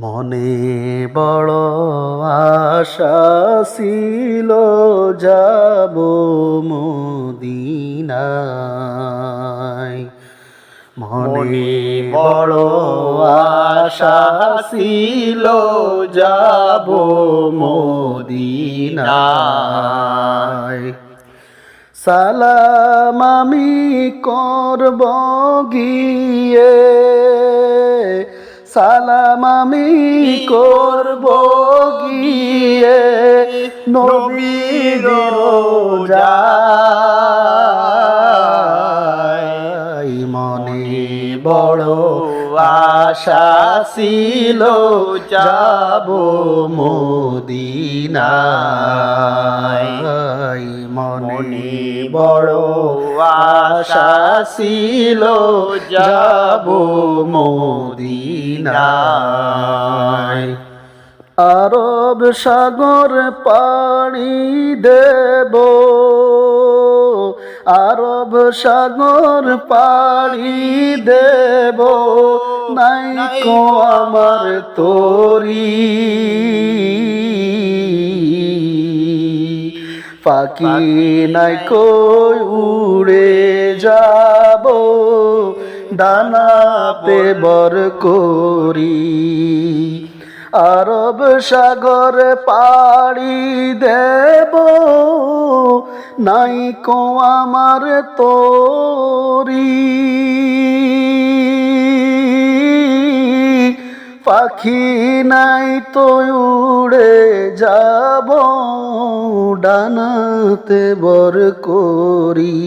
মনে বড় আশা ছিল যাব মদিনায়। মনে বড় আশা ছিল যাব মদিনায়। সালাম আমি করব গিয়ে, সালাম আমি করব গিয়ে নবীর রোজায়। মনে বড় আশা ছিল যাব মদিনায়। মনে বড় আশা ছিল যাব মদিনায়। আরব সাগর পাড়ি দেব, আরব সাগর পাড়ি দেব, নাই কো আমার তরি। পাখি নাই কই উড়ে যাব, ডানাতে বর করি। আরব সাগর পাড়ি দেব, নাই কো আমার তরি। পাখি নাই তো উড়ে যাব, ডানাতে বর করি।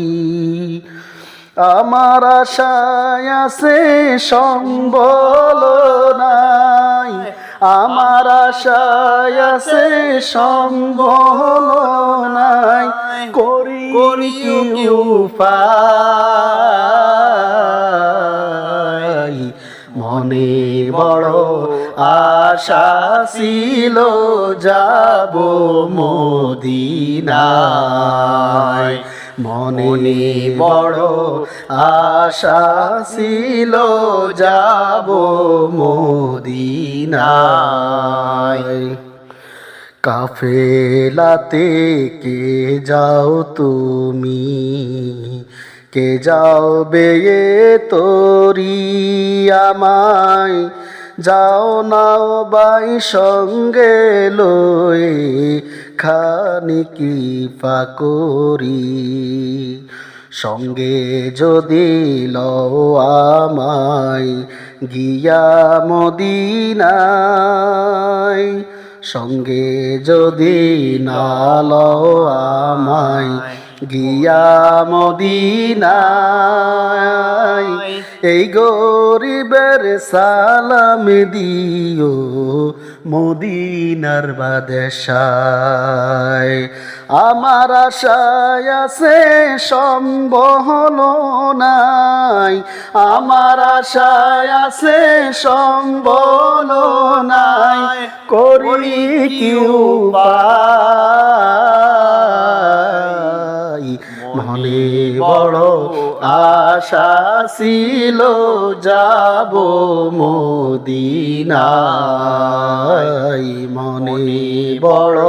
আমার আশায় আছে সম্বল নাই, আমার আশায় আছে সম্বল নাই, করি কি উপায়। মনে বড় আশা ছিল যাব মদিনায়। মনে বড় আশা ছিল যাব মদিনায়। কাফেলাতে কে যাও তুমি, কে যাও বেয়ে তোরি আমায়। যাও নাও বাই সঙ্গে লয়ে, খানি কৃপা করি। সঙ্গে যদি লও আমায় গিয়া মদিনায়, সঙ্গে যদি না লও আমায় গিয়া মদিনায়। এই গরিবের সালাম দিও মদিনার বাদশায়। আমার আশায় আছে সম্বল নাই, আমার আশায় আছে সম্বল নাই, করি কি উপায়। মনে বড় আশা ছিল যাব মদিনায়। মনে বড়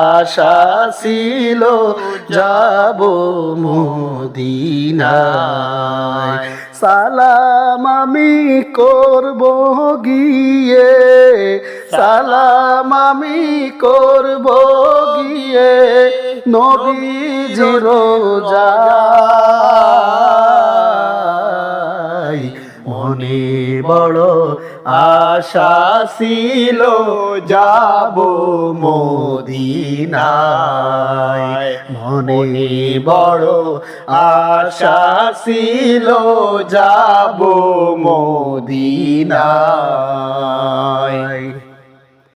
আশা ছিল যাব মদিনায়। সালাম আমি করব গিয়ে, সালাম আমি করব গিয়ে নবীজির রোজায়। মনে বড় আশা ছিল যাব মদিনায়। মনে বড় আশা ছিল যাব মদিনায়।